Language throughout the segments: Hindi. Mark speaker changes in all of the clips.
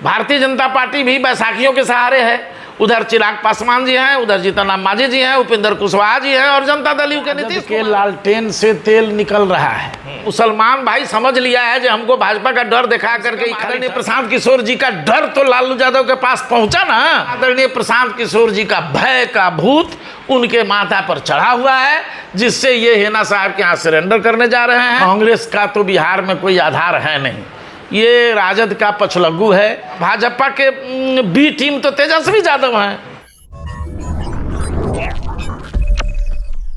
Speaker 1: भारतीय जनता पार्टी भी बैसाखियों के सहारे है। उधर चिराग पासवान जी हैं, उधर जीतन राम मांझी जी हैं, उपेंद्र कुशवाहा जी हैं और जनता दल यू के नीतीश के लालटेन से तेल निकल रहा है। मुसलमान भाई समझ लिया है कि हमको भाजपा का डर दिखा करके आदरणीय प्रशांत किशोर जी का डर तो लालू यादव के पास पहुंचा ना। आदरणीय प्रशांत किशोर जी का भय का भूत उनके माथा पर चढ़ा हुआ है, जिससे ये हेना साहब के यहाँ सरेंडर करने जा रहे हैं। कांग्रेस का तो बिहार में कोई आधार है नहीं, ये राजद का पछलग्गू है। भाजपा के बी टीम तो तेजस्वी यादव हैं।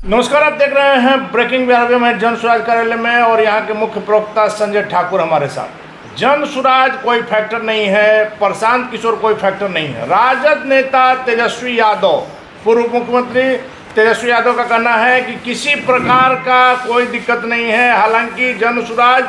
Speaker 2: नमस्कार, आप देख रहे हैं ब्रेकिंग बिहार में जन स्वराज कार्यालय में, और यहाँ के मुख्य प्रवक्ता संजय ठाकुर हमारे साथ। जन स्वराज कोई फैक्टर नहीं है, प्रशांत किशोर कोई फैक्टर नहीं है। राजद नेता तेजस्वी यादव, पूर्व मुख्यमंत्री तेजस्वी यादव का कहना है कि किसी प्रकार का कोई दिक्कत नहीं है। हालांकि जन स्वराज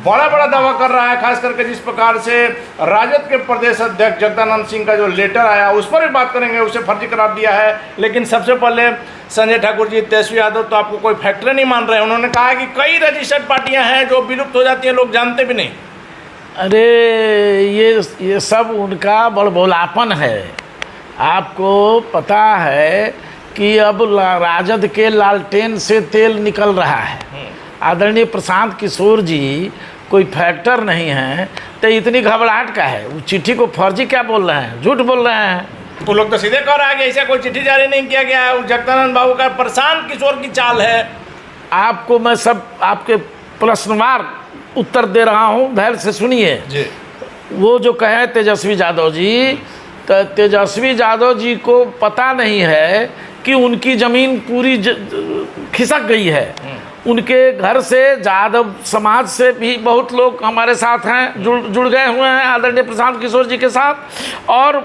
Speaker 2: बड़ा बड़ा दावा कर रहा है, खास करके जिस प्रकार से राजद के प्रदेश अध्यक्ष जगदानंद सिंह का जो लेटर आया उस पर भी बात करेंगे, उसे फर्जी करार दिया है। लेकिन सबसे पहले संजय ठाकुर जी, तेजस्वी यादव तो आपको कोई फैक्टर नहीं मान रहे हैं। उन्होंने कहा कि कई रजिस्टर्ड पार्टियां हैं जो विलुप्त हो जाती हैं, लोग जानते भी नहीं।
Speaker 1: अरे ये सब उनका बड़बोलापन है। आपको पता है कि अब राजद के लालटेन से तेल निकल रहा है। आदरणीय प्रशांत किशोर जी कोई फैक्टर नहीं है, तो इतनी घबराहट का है। वो चिट्ठी को फर्जी क्या बोल रहे हैं, झूठ बोल रहे हैं।
Speaker 2: तो लोग तो सीधे कह रहा है कि ऐसा कोई चिट्ठी जारी नहीं किया गया है, जगदानंद बाबू का प्रशांत किशोर की चाल है।
Speaker 1: आपको मैं सब आपके प्रश्नवार उत्तर दे रहा हूँ, धैर्य से सुनिए। वो जो कहे तेजस्वी यादव जी, तो तेजस्वी यादव जी को पता नहीं है कि उनकी ज़मीन पूरी खिसक गई है। उनके घर से यादव समाज से भी बहुत लोग हमारे साथ हैं, जुड़ गए हुए हैं आदरणीय प्रशांत किशोर जी के साथ। और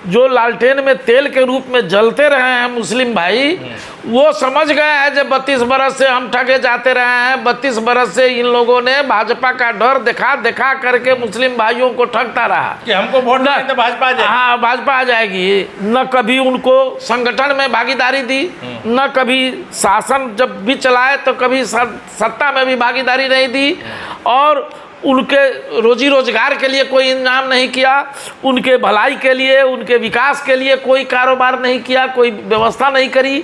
Speaker 1: जो लालटेन में तेल के रूप में जलते रहे हैं मुस्लिम भाई, वो समझ गए हैं जब 32 बरस से हम ठगे जाते रहे हैं। 32 बरस से इन लोगों ने भाजपा का डर दिखा करके मुस्लिम भाइयों को ठगता रहा
Speaker 2: कि हमको वोट नहीं तो भाजपा आ जाएगी।
Speaker 1: हाँ, भाजपा आ जाएगी। न कभी उनको संगठन में भागीदारी दी, न कभी शासन जब भी चलाए तो कभी सत्ता में भी भागीदारी नहीं दी, और उनके रोजी रोजगार के लिए कोई इंतजाम नहीं किया, उनके भलाई के लिए, उनके विकास के लिए कोई कारोबार नहीं किया, कोई व्यवस्था नहीं करी।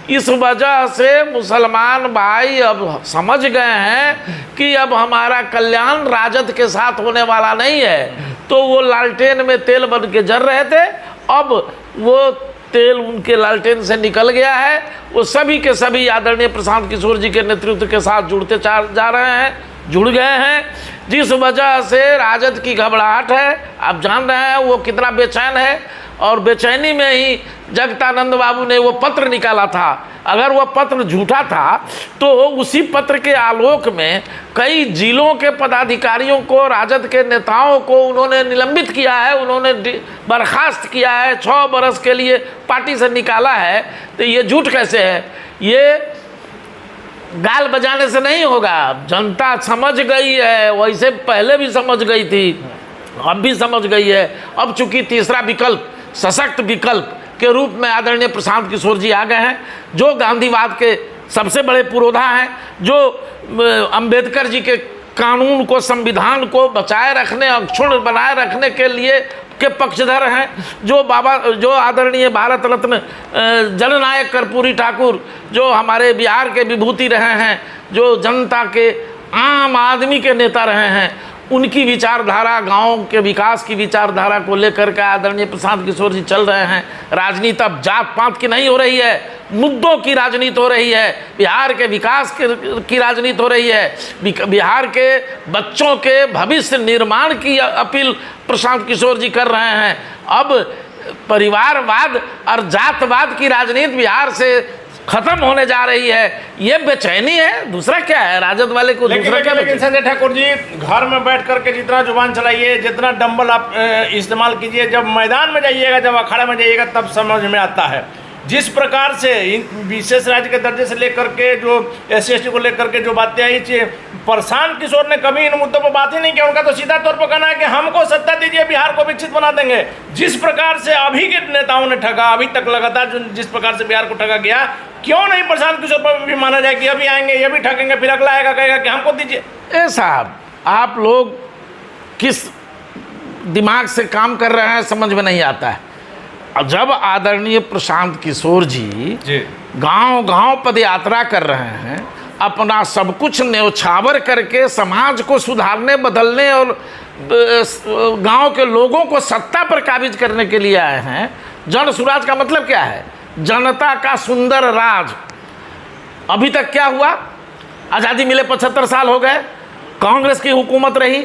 Speaker 1: इस वजह से मुसलमान भाई अब समझ गए हैं कि अब हमारा कल्याण राजद के साथ होने वाला नहीं है। तो वो लालटेन में तेल बन के जल रहे थे, अब वो तेल उनके लालटेन से निकल गया है। वो सभी के सभी आदरणीय प्रशांत किशोर जी के नेतृत्व के साथ जुड़ते जा रहे हैं, जुड़ गए हैं, जिस वजह से राजद की घबराहट है। आप जान रहे हैं वो कितना बेचैन है, और बेचैनी में ही जगदानंद बाबू ने वो पत्र निकाला था। अगर वो पत्र झूठा था तो उसी पत्र के आलोक में कई जिलों के पदाधिकारियों को, राजद के नेताओं को उन्होंने निलंबित किया है, उन्होंने बर्खास्त किया है, 6 बरस के लिए पार्टी से निकाला है। तो ये झूठ कैसे है? ये गाल बजाने से नहीं होगा। जनता समझ गई है, वैसे पहले भी समझ गई थी, अब भी समझ गई है। अब चूंकि तीसरा विकल्प, सशक्त विकल्प के रूप में आदरणीय प्रशांत किशोर जी आ गए हैं, जो गांधीवाद के सबसे बड़े पुरोधा हैं, जो अंबेडकर जी के कानून को, संविधान को बचाए रखने, अक्षुण्ण बनाए रखने के लिए के पक्षधर हैं, जो आदरणीय भारत रत्न जननायक कर्पूरी ठाकुर, जो हमारे बिहार के विभूति रहे हैं, जो जनता के आम आदमी के नेता रहे हैं, उनकी विचारधारा, गांव के विकास की विचारधारा को लेकर के आदरणीय प्रशांत किशोर जी चल रहे हैं। राजनीति अब जात पात की नहीं हो रही है, मुद्दों की राजनीति हो रही है, बिहार के विकास की राजनीति हो रही है, बिहार के बच्चों के भविष्य निर्माण की अपील प्रशांत किशोर जी कर रहे हैं। अब परिवारवाद और जातवाद की राजनीति बिहार से खत्म होने जा रही है। ये बेचैनी है, दूसरा क्या है? राजद वाले को दूसरा क्या?
Speaker 2: लेकिन संजय ठाकुर जी, घर में बैठ करके जितना जुबान चलाइए, जितना डंबल आप इस्तेमाल कीजिए, जब मैदान में जाइएगा, जब अखाड़ा में जाइएगा, तब समझ में आता है। जिस प्रकार से विशेष राज्य के दर्जे से लेकर के जो SC/ST को लेकर के जो बातें आई, प्रशांत किशोर ने कभी इन मुद्दों पर बात ही नहीं किया। उनका तो सीधा तौर पर कहना है कि हमको सत्ता दीजिए, बिहार को विकसित बना देंगे। जिस प्रकार से अभी के नेताओं ने ठगा, अभी तक लगातार जिस प्रकार से बिहार को ठगा गया, क्यों नहीं प्रशांत किशोर पर भी माना जाए कि अभी आएंगे, ये भी ठगेंगे, फिर अगला आएगा कहेगा कि हमको दीजिए।
Speaker 1: साहब, आप लोग किस दिमाग से काम कर रहे हैं समझ में नहीं आता है। और जब आदरणीय प्रशांत किशोर जी गांव गांव पद यात्रा कर रहे हैं, अपना सब कुछ न्यौछावर करके समाज को सुधारने, बदलने और गांव के लोगों को सत्ता पर काबिज करने के लिए आए हैं। जन सुराज का मतलब क्या है? जनता का सुंदर राज। अभी तक क्या हुआ? आज़ादी मिले 75 साल हो गए, कांग्रेस की हुकूमत रही,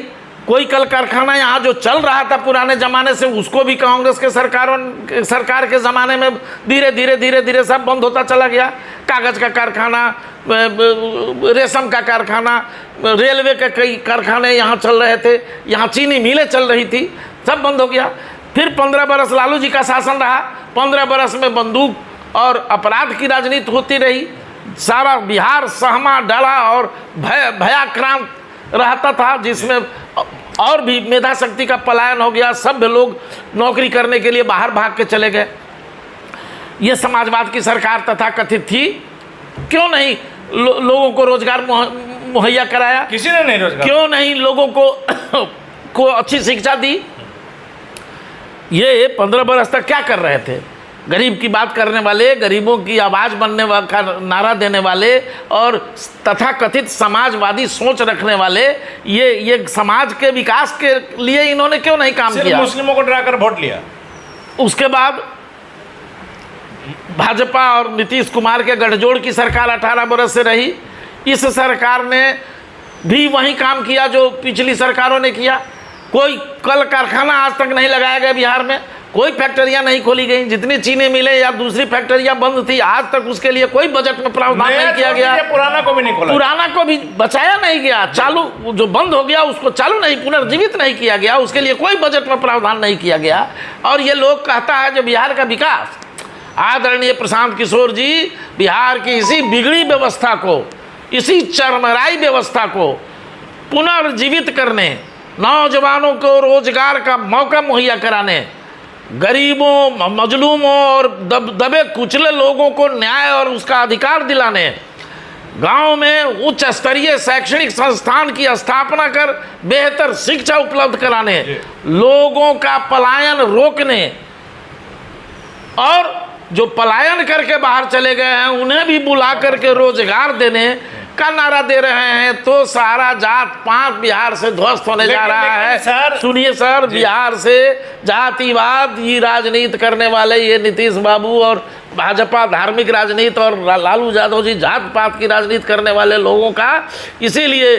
Speaker 1: कोई कल कारखाना यहाँ जो चल रहा था पुराने ज़माने से, उसको भी कांग्रेस के सरकार के ज़माने में धीरे धीरे सब बंद होता चला गया। कागज़ का कारखाना, रेशम का कारखाना, रेलवे के कई कारखाने यहाँ चल रहे थे, यहाँ चीनी मिलें चल रही थी, सब बंद हो गया। फिर 15 बरस लालू जी का शासन रहा, 15 बरस में बंदूक और अपराध की राजनीति होती रही। सारा बिहार सहमा डरा और भयाक्रांत रहता था, जिसमें और भी मेधा शक्ति का पलायन हो गया। सभ्य लोग नौकरी करने के लिए बाहर भाग के चले गए। ये समाजवाद की सरकार तथा कथित थी, क्यों नहीं लोगों को रोजगार मुहैया कराया?
Speaker 2: किसी ने नहीं रोजगार।
Speaker 1: क्यों नहीं लोगों को अच्छी शिक्षा दी? ये 15 बरस तक क्या कर रहे थे? गरीब की बात करने वाले, गरीबों की आवाज़ बनने का नारा देने वाले और तथा कथित समाजवादी सोच रखने वाले, ये समाज के विकास के लिए इन्होंने क्यों नहीं काम किया?
Speaker 2: मुस्लिमों को डराकर वोट लिया।
Speaker 1: उसके बाद भाजपा और नीतीश कुमार के गठजोड़ की सरकार 18 बरस से रही। इस सरकार ने भी वही काम किया जो पिछली सरकारों ने किया। कोई कल कारखाना आज तक नहीं लगाया गया बिहार में, कोई फैक्ट्रियां नहीं खोली गई। जितनी चीनी मिले या दूसरी फैक्ट्रियां बंद थी, आज तक उसके लिए कोई बजट में प्रावधान नहीं किया गया।
Speaker 2: पुराना को भी नहीं खोला,
Speaker 1: पुराना को भी बचाया नहीं गया। चालू जो बंद हो गया उसको चालू नहीं, पुनर्जीवित नहीं किया गया, उसके लिए कोई बजट में प्रावधान नहीं किया गया। और ये लोग कहता है जो बिहार का विकास, आदरणीय प्रशांत किशोर जी बिहार की इसी बिगड़ी व्यवस्था को, इसी चरमराई व्यवस्था को पुनर्जीवित करने, नौजवानों को रोजगार का मौका मुहैया कराने, गरीबों, मजलूमों और दबे कुचले लोगों को न्याय और उसका अधिकार दिलाने, गांव में उच्च स्तरीय शैक्षणिक संस्थान की स्थापना कर बेहतर शिक्षा उपलब्ध कराने, लोगों का पलायन रोकने और जो पलायन करके बाहर चले गए हैं उन्हें भी बुला करके रोजगार देने का नारा दे रहे हैं। तो सारा जात पात बिहार से ध्वस्त होने जा रहा है। सुनिए सर, बिहार से जातिवाद की राजनीति करने वाले ये नीतीश बाबू और भाजपा धार्मिक राजनीति और लालू यादव जी जात पात की राजनीति करने वाले लोगों का इसीलिए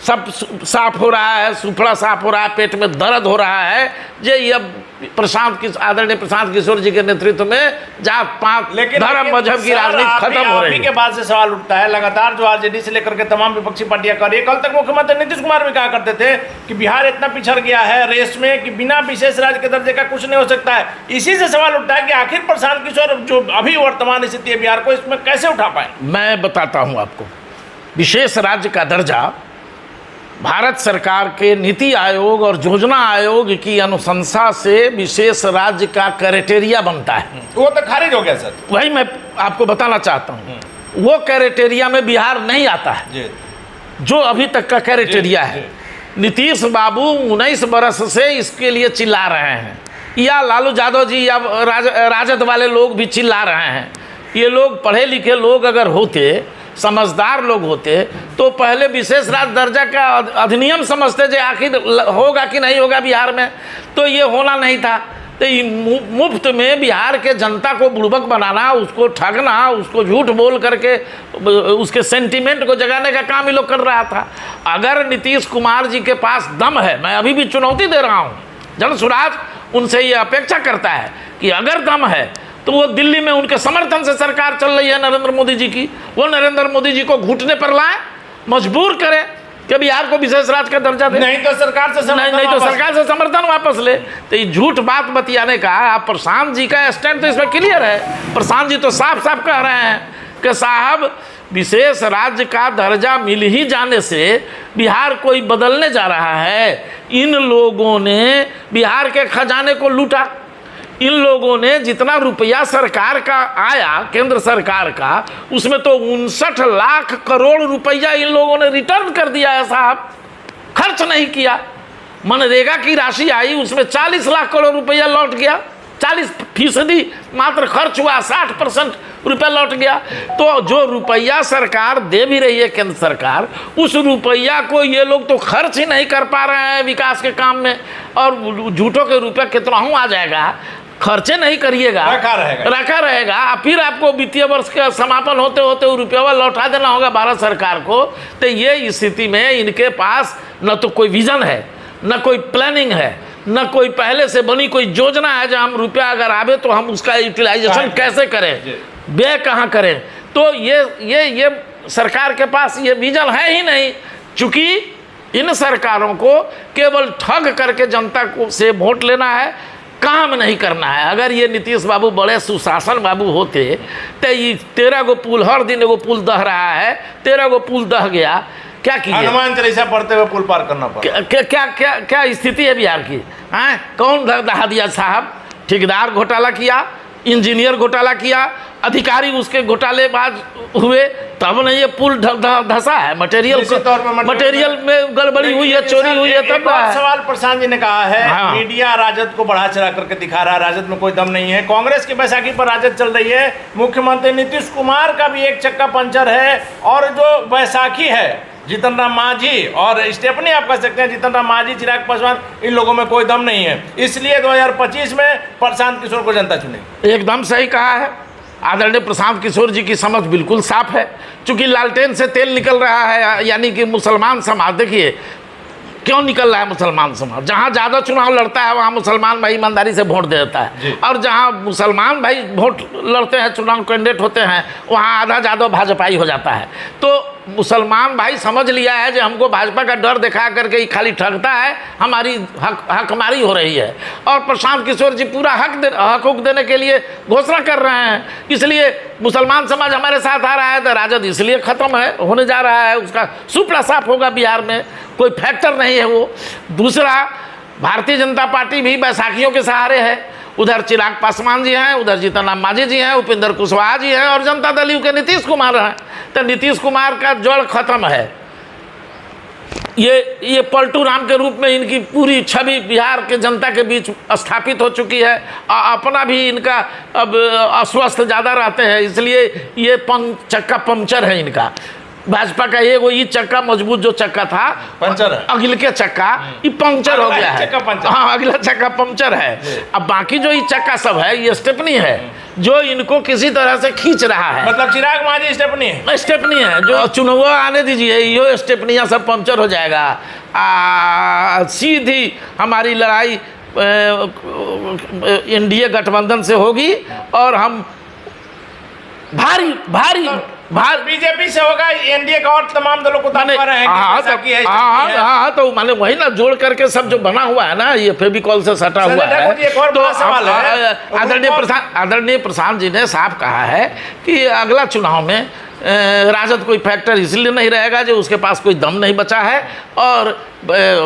Speaker 1: सब साफ हो रहा है, सुफड़ा साफ हो रहा है, पेट में दर्द हो रहा है। ये अब आदरणीय प्रशांत किशोर जी के नेतृत्व में जात पात, धर्म, मजहब की राजनीति खत्म हो रही है।
Speaker 2: के बाद से सवाल उठता है लगातार, जो आरजेडी से लेकर के तमाम विपक्षी पार्टियां कर रही है। कल तक मुख्यमंत्री नीतीश कुमार भी कहा करते थे कि बिहार इतना पिछड़ गया है रेस में कि बिना विशेष राज्य के दर्जे का कुछ नहीं हो सकता है। इसी से सवाल उठता है कि आखिर प्रशांत किशोर जो अभी वर्तमान स्थिति है बिहार को, इसमें कैसे उठा पाए?
Speaker 1: मैं बताता हूँ आपको। विशेष राज्य का दर्जा भारत सरकार के नीति आयोग और योजना आयोग की अनुशंसा से विशेष राज्य का क्राइटेरिया बनता है।
Speaker 2: वो तो खारिज हो गया सर।
Speaker 1: वही मैं आपको बताना चाहता हूँ, वो क्राइटेरिया में बिहार नहीं आता है जो अभी तक का क्राइटेरिया है। नीतीश बाबू 19 बरस से इसके लिए चिल्ला रहे हैं, या लालू यादव जी या राजद वाले लोग भी चिल्ला रहे हैं। ये लोग पढ़े लिखे लोग अगर होते, समझदार लोग होते, तो पहले विशेष राज्य दर्जा का अधिनियम समझते जो आखिर होगा कि नहीं होगा बिहार में, तो ये होना नहीं था। तो मुफ्त में बिहार के जनता को बुड़बक बनाना, उसको ठगना, उसको झूठ बोल करके उसके सेंटीमेंट को जगाने का काम ये लोग कर रहा था। अगर नीतीश कुमार जी के पास दम है, मैं अभी भी चुनौती दे रहा हूँ, जन सुराज उनसे ये अपेक्षा करता है कि अगर दम है तो वो दिल्ली में उनके समर्थन से सरकार चल रही है नरेंद्र मोदी जी की, वो नरेंद्र मोदी जी को घुटने पर लाए, मजबूर करें कि बिहार को विशेष राज्य का दर्जा दे,
Speaker 2: नहीं तो सरकार से
Speaker 1: समर्थन वापस ले। तो ये झूठ बात बतियाने का आप प्रशांत जी का स्टैंड तो इसमें क्लियर है। प्रशांत जी तो साफ साफ कह रहे हैं कि साहब विशेष राज्य का दर्जा मिल ही जाने से बिहार कोई बदलने जा रहा है। इन लोगों ने बिहार के खजाने को लूटा, इन लोगों ने जितना रुपया सरकार का आया केंद्र सरकार का, उसमें तो 59 लाख करोड़ रुपया इन लोगों ने रिटर्न कर दिया है साहब, खर्च नहीं किया। मनरेगा की राशि आई, उसमें 40 लाख करोड़ रुपया लौट गया, 40% मात्र खर्च हुआ, 60% रुपया लौट गया। तो जो रुपया सरकार दे भी रही है, केंद्र सरकार, उस रुपया को ये लोग तो खर्च ही नहीं कर पा रहे हैं विकास के काम में, और झूठों के रुपया कितना आ जाएगा, खर्चे नहीं करिएगा, रखा रहेगा, फिर आपको वित्तीय वर्ष का समापन होते होते वो रुपया लौटा देना होगा भारत सरकार को। तो ये स्थिति में इनके पास न तो कोई विजन है, न कोई प्लानिंग है, न कोई पहले से बनी कोई योजना है जो हम रुपया अगर आवे तो हम उसका यूटिलाइजेशन कैसे करें, व्यय कहाँ करें। तो ये सरकार के पास ये विजन है ही नहीं, चूँकि इन सरकारों को केवल ठग करके जनता को से वोट लेना है, काम नहीं करना है। अगर ये नीतीश बाबू बड़े सुशासन बाबू होते तो ये 13 गो पुल, हर दिन एगो पुल दह रहा है, 13 गो पुल दह गया, क्या किया,
Speaker 2: हनुमान चालीसा पढ़ते हुए पुल पार करना पड़ा।
Speaker 1: क्या स्थिति है बिहार की? हैं, कौन दहा दिया साहब? ठेकेदार घोटाला किया, इंजीनियर घोटाला किया, अधिकारी उसके घोटालेबाज हुए, तब नहीं ये पुल धसा है। मटेरियल में गड़बड़ी हुई है, चोरी हुई है, तब
Speaker 2: सवाल प्रशांत जी ने कहा है। हाँ। मीडिया राजद को बढ़ा चढ़ा करके दिखा रहा है, राजद में कोई दम नहीं है। कांग्रेस की बैसाखी पर राजद चल रही है, मुख्यमंत्री नीतीश कुमार का भी एक चक्का पंचर है, और जो बैसाखी है जीतन राम मांझी और स्टेफनी, आप कह सकते हैं जीतन राम मांझी, चिराग पासवान, इन लोगों में कोई दम नहीं है। इसलिए 2025 में प्रशांत किशोर को जनता चुनेगी।
Speaker 1: एकदम सही कहा है आदरणीय प्रशांत किशोर जी की समझ बिल्कुल साफ है। चूंकि लालटेन से तेल निकल रहा है, यानी कि मुसलमान समाज, देखिए क्यों निकल रहा है मुसलमान समाज, जहाँ ज़्यादा चुनाव लड़ता है वहाँ मुसलमान भाई ईमानदारी से वोट दे देता है, और जहाँ मुसलमान भाई वोट लड़ते हैं, चुनाव कैंडिडेट होते हैं, वहाँ आधा ज़्यादा भाजपाई हो जाता है। तो मुसलमान भाई समझ लिया है कि हमको भाजपा का डर दिखा करके ही खाली ठगता है, हमारी हकमारी हो रही है। और प्रशांत किशोर जी पूरा हक देने के लिए घोषणा कर रहे हैं, इसलिए मुसलमान समाज हमारे साथ आ रहा है। तो राजद इसलिए ख़त्म है, होने जा रहा है, उसका सुपड़ा साफ होगा बिहार में, कोई फैक्टर नहीं है वो। दूसरा, भारतीय जनता पार्टी भी बैसाखियों के सहारे है, उधर चिराग पासवान जी हैं, उधर जीतन राम मांझी जी हैं, उपेंद्र कुशवाहा जी हैं, और जनता दल यू के नीतीश कुमार हैं। तो नीतीश कुमार का जड़ खत्म है। ये पलटू राम के रूप में इनकी पूरी छवि बिहार के जनता के बीच स्थापित हो चुकी है। अपना भी इनका अब अस्वस्थ ज़्यादा रहते हैं, इसलिए ये चक्का पंक्चर है इनका। भाजपा का ये वही चक्का मजबूत जो चक्का था, पंचर है, अगले के चक्का ये पंक्चर हो गया है। हाँ, अगला चक्का पंक्चर है। अब बाकी जो ये चक्का सब है, ये स्टेपनी है जो इनको किसी तरह से खींच रहा है।
Speaker 2: मतलब चिराग मांझी स्टेपनी
Speaker 1: है जो चुनाव आने दीजिए, ये स्टेपनियाँ सब पंक्चर हो जाएगा। सीधी हमारी लड़ाई एनडीए गठबंधन से होगी, और हम भारी
Speaker 2: बीजेपी से होगा, एनडीए का और तमाम दलों को ताकत रहे हैं।
Speaker 1: हाँ, तो माने वही ना जोड़ करके सब जो बना हुआ है ना, ये फेविकॉल से सटा हुआ है। तो आदरणीय प्रशांत जी ने साफ कहा है कि अगला चुनाव में राजद कोई फैक्टर इसलिए नहीं रहेगा जो उसके पास कोई दम नहीं बचा है, और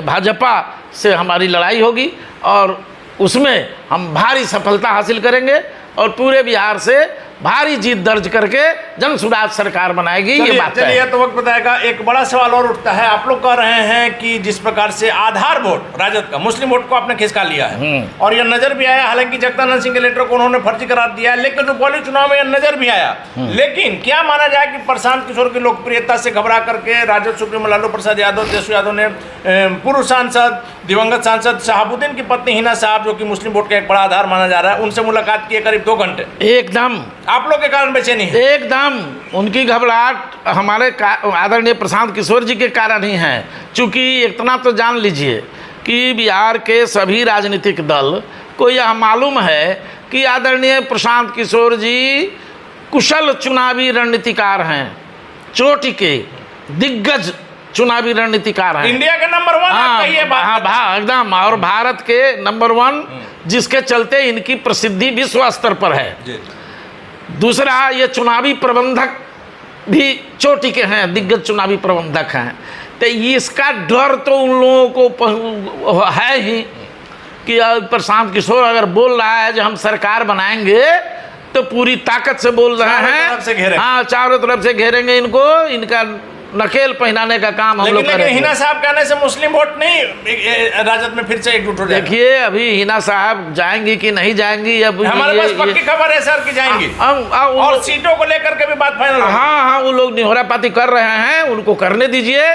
Speaker 1: भाजपा से हमारी लड़ाई होगी, और उसमें हम भारी सफलता हासिल करेंगे, और पूरे बिहार से भारी जीत दर्ज करके जन सुराज सरकार बनाएगी। ये बात है।
Speaker 2: तो वक्त बताएगा। एक बड़ा सवाल और उठता है, आप लोग कह रहे हैं कि जिस प्रकार से आधार वोट राजद का मुस्लिम वोट को आपने खिसका लिया है, और यह नजर भी आया, हालांकि जगदानंद सिंह के लेटर को उन्होंने फर्जी करार दिया है, लेकिन रुपौली चुनाव में यह नजर भी आया। लेकिन क्या माना जाए कि प्रशांत किशोर की लोकप्रियता से घबरा करके राजद सुप्रीमो लालू प्रसाद यादव, तेजस्वी यादव ने पूर्व सांसद, दिवंगत सांसद शहाबुद्दीन की पत्नी हिना साहब, जो कि मुस्लिम वोट का एक बड़ा आधार माना जा रहा है, उनसे मुलाकात की करीब 2 घंटे।
Speaker 1: एकदम
Speaker 2: आप लोग के कारण बेचैनी है?
Speaker 1: एकदम उनकी घबराहट हमारे आदरणीय प्रशांत किशोर जी के कारण ही है। चूँकि इतना तो जान लीजिए कि बिहार के सभी राजनीतिक दल को यह मालूम है कि आदरणीय प्रशांत किशोर जी कुशल चुनावी रणनीतिकार हैं, चोटी के दिग्गज चुनावी रणनीतिकार हैं,
Speaker 2: इंडिया के नंबर 1।
Speaker 1: हाँ, एकदम, और भारत के नंबर 1, जिसके चलते इनकी प्रसिद्धि विश्व स्तर पर है। दूसरा, ये चुनावी प्रबंधक भी चोटी के हैं, दिग्गज चुनावी प्रबंधक हैं। तो इसका डर तो उन लोगों को है ही कि प्रशांत किशोर अगर बोल रहा है जो हम सरकार बनाएंगे, तो पूरी ताकत से बोल रहे हैं। हाँ, चारों तरफ से घेरेंगे इनको, इनका नकेल पहनाने का काम हम लोग
Speaker 2: लेकिन
Speaker 1: करेंगे।
Speaker 2: हिना साहब कहने से मुस्लिम वोट नहीं राजद में फिर से एकजुट हो जाएगा।
Speaker 1: देखिए अभी हिना साहब जाएंगी कि नहीं जाएंगी, अब
Speaker 2: हमारे पास पक्की खबर है सर कि जाएंगी, और सीटों को लेकर के भी बात फाइनल।
Speaker 1: हाँ, वो लोग निहोरापाती कर रहे हैं, उनको करने दीजिए,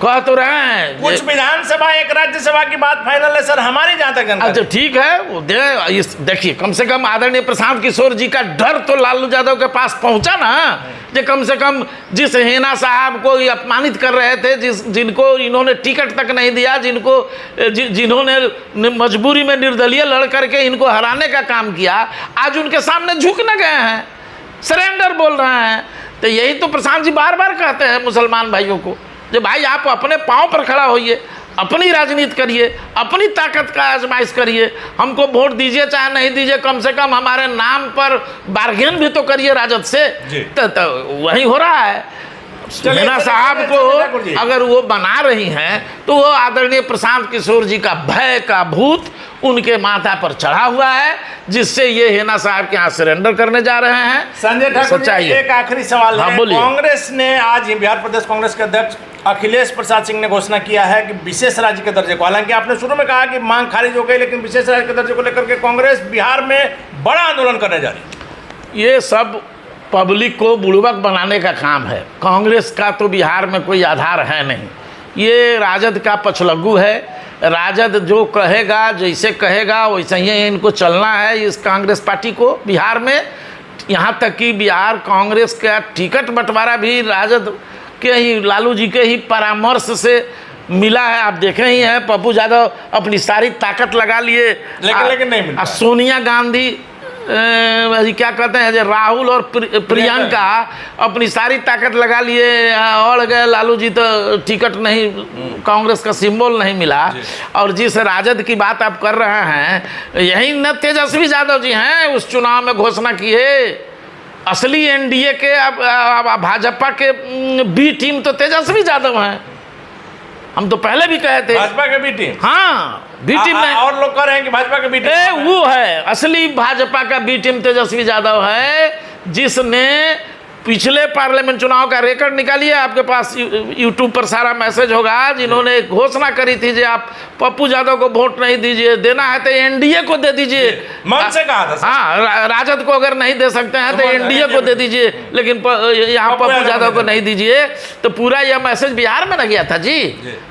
Speaker 1: कह तो रहे हैं।
Speaker 2: कुछ विधानसभा, एक राज्यसभा की बात फाइनल है सर हमारी जहाँ तक जानकारी।
Speaker 1: अच्छा ठीक है, वो देखिए कम से कम आदरणीय प्रशांत किशोर जी का डर तो लालू यादव के पास पहुंचा ना, जो कम से कम जिस हिना साहब को ये अपमानित कर रहे थे, जिनको इन्होंने टिकट तक नहीं दिया, जिन्होंने मजबूरी में निर्दलीय लड़ करके इनको हराने का काम किया, आज उनके सामने झुक न गए हैं, सरेंडर बोल रहे हैं। तो यही तो प्रशांत जी बार बार कहते हैं मुसलमान भाइयों को, जो भाई आप अपने पाँव पर खड़ा होइए, अपनी राजनीति करिए, अपनी ताकत का आजमाइश करिए, हमको वोट दीजिए चाहे नहीं दीजिए, कम से कम हमारे नाम पर बार्गेन भी तो करिए राजद से। तो वही हो रहा है। हिना साहब को अगर वो बना रही हैं तो वो आदरणीय प्रशांत किशोर जी का भय का भूत उनके माथा पर चढ़ा हुआ है, जिससे ये हिना साहब के यहाँ सरेंडर करने जा रहे हैं।
Speaker 2: संजय ठाकुर जी, एक आखिरी सवाल है। कांग्रेस ने आज बिहार प्रदेश कांग्रेस के अध्यक्ष अखिलेश प्रसाद सिंह ने घोषणा किया है कि विशेष राज्य के दर्जे को, हालांकि आपने शुरू में कहा कि मांग खारिज हो गई, लेकिन विशेष राज्य के दर्जे को लेकर के कांग्रेस बिहार में बड़ा आंदोलन करने जा रही है।
Speaker 1: ये सब पब्लिक को बुड़बक बनाने का काम है। कांग्रेस का तो बिहार में कोई आधार है नहीं, ये राजद का पछलग्गू है। राजद जो कहेगा, जैसे कहेगा वैसे ही इनको चलना है इस कांग्रेस पार्टी को बिहार में। यहाँ तक कि बिहार कांग्रेस का टिकट बंटवारा भी राजद के ही, लालू जी के ही परामर्श से मिला है। आप देखे ही हैं, पप्पू यादव अपनी सारी ताकत लगा लिए,
Speaker 2: लेकिन नहीं मिला।
Speaker 1: सोनिया गांधी क्या कहते हैं, जो राहुल और प्रियंका अपनी सारी ताकत लगा लिए और गए, लालू जी तो टिकट नहीं, कांग्रेस का सिंबल नहीं मिला। और जिस राजद की बात आप कर रहे हैं, यही न तेजस्वी यादव जी हैं उस चुनाव में घोषणा की है। असली एनडीए के भाजपा के बी टीम तो तेजस्वी यादव हैं। हम तो पहले भी कहे थे
Speaker 2: भाजपा के बी टीम।
Speaker 1: हाँ, बी टीम में
Speaker 2: और लोग कह रहे हैं कि भाजपा के बी टीम
Speaker 1: वो है, असली भाजपा का बी टीम तेजस्वी यादव है, जिसने पिछले पार्लियामेंट चुनाव का रिकॉर्ड निकालिए, आपके पास यूट्यूब पर सारा मैसेज होगा, जिन्होंने घोषणा करी थी कि आप पप्पू यादव को वोट नहीं दीजिए, देना है तो एनडीए को दे दीजिए।
Speaker 2: मन से कहा था।
Speaker 1: हाँ, राजद को अगर नहीं दे सकते हैं तो एनडीए को दे दीजिए, लेकिन यहाँ पप्पू यादव को नहीं दीजिए। तो पूरा यह मैसेज बिहार में न गया था जी।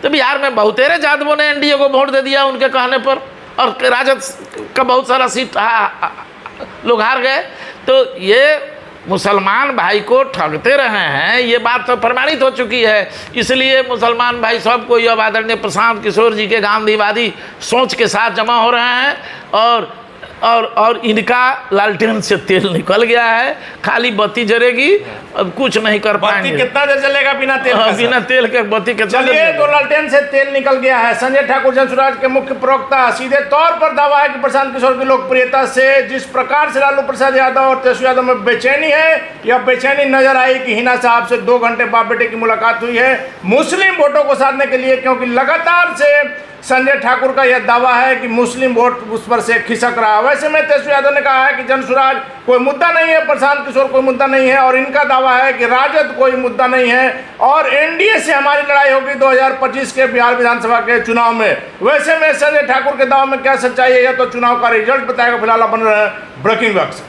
Speaker 1: तो बिहार में बहुतेरे यादवों ने एनडीए को वोट दे दिया उनके कहने पर, और राजद का बहुत सारा सीट लोग हार गए। तो ये मुसलमान भाई को ठगते रहे हैं, ये बात तो प्रमाणित हो चुकी है। इसलिए मुसलमान भाई सब कोई अब आदरणीय प्रशांत किशोर जी के गांधीवादी सोच के साथ जमा हो रहे हैं, और इनका लालटेन से तेल निकल गया है, खाली बत्ती जरेगी, अब कुछ नहीं कर पाएंगे।
Speaker 2: कितना देर चलेगा बिना तेल?
Speaker 1: बिना तेल के बत्ती के
Speaker 2: चलिए, तो लालटेन से तेल निकल गया है। संजय ठाकुर जनसुराज के मुख्य प्रवक्ता सीधे तौर पर दावा है कि प्रशांत किशोर की लोकप्रियता से जिस प्रकार से लालू प्रसाद यादव और तेजस्वी यादव में बेचैनी है, यह बेचैनी नजर आई कि हिना साहब से 2 घंटे बाप बेटे की मुलाकात हुई है मुस्लिम वोटों को साधने के लिए, क्योंकि लगातार से संजय ठाकुर का यह दावा है कि मुस्लिम वोट उस पर से खिसक रहा है। वैसे में तेजस्वी यादव ने कहा है कि जनसुराज कोई मुद्दा नहीं है, प्रशांत किशोर कोई मुद्दा नहीं है, और इनका दावा है कि राजद कोई मुद्दा नहीं है और एनडीए से हमारी लड़ाई होगी 2025 के बिहार विधानसभा के चुनाव में। वैसे में संजय ठाकुर के दावे में क्या सच्चाई है, यह तो चुनाव का रिजल्ट बताएगा। फिलहाल बन रहे हैं ब्रेकिंग वक्त।